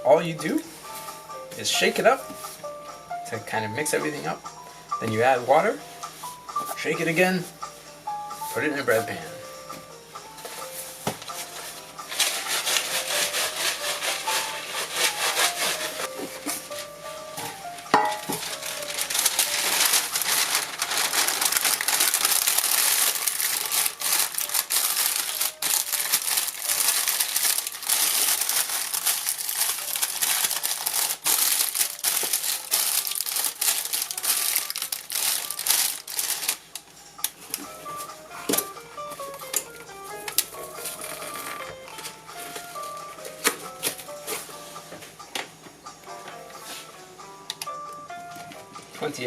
all you do is shake it up to kind of mix everything up. Then you add water, shake it again, put it in a bread pan.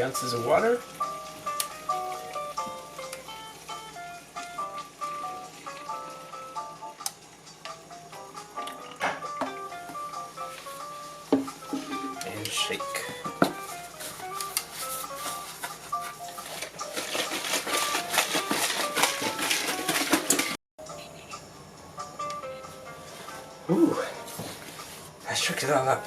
Ounces of water. And shake. Ooh, I shook it all up.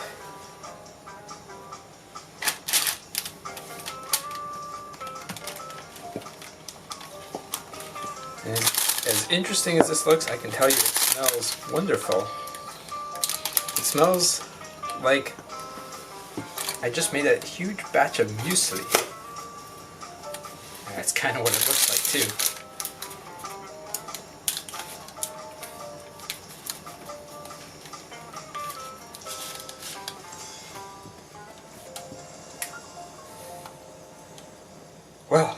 And as interesting as this looks, I can tell you it smells wonderful. It smells like I just made a huge batch of muesli. And that's kind of what it looks like too. Well,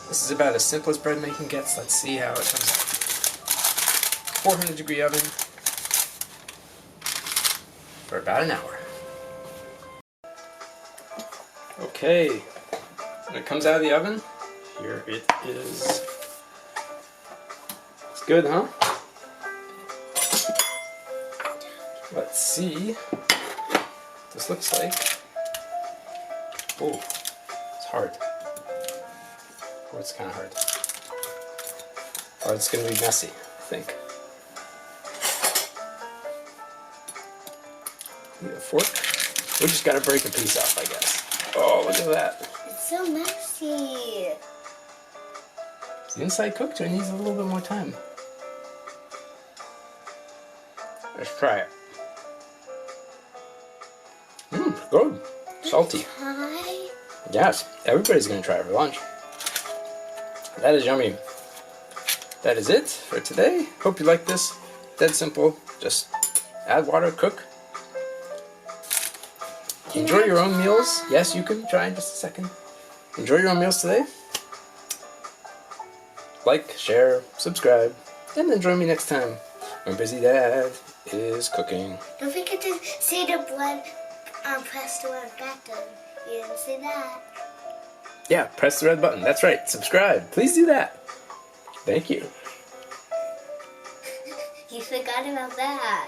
this is about as simple as bread making gets. Let's see how it comes out. 400-degree oven for about an hour. Okay, when it comes out of the oven, here it is. It's good, huh? Let's see what this looks like. Oh, it's hard. Or it's kind of hard. Or it's going to be messy, I think. Need a fork. We just got to break a piece off, I guess. Oh, look at that. It's so messy. Is the inside cooked or it needs a little bit more time? Let's try it. Mmm, good. Salty. Hi. Yes, everybody's going to try it for lunch. That is yummy. That is it for today. Hope you like this. Dead simple. Just add water, cook. Enjoy your own meals. Yes, you can try in just a second. Enjoy your own meals today. Like, share, subscribe, and then join me next time when Busy Dad is cooking. Don't forget to say the blood, press the red button. You didn't say that. Yeah, press the red button. That's right. Subscribe. Please do that. Thank you. You forgot about that.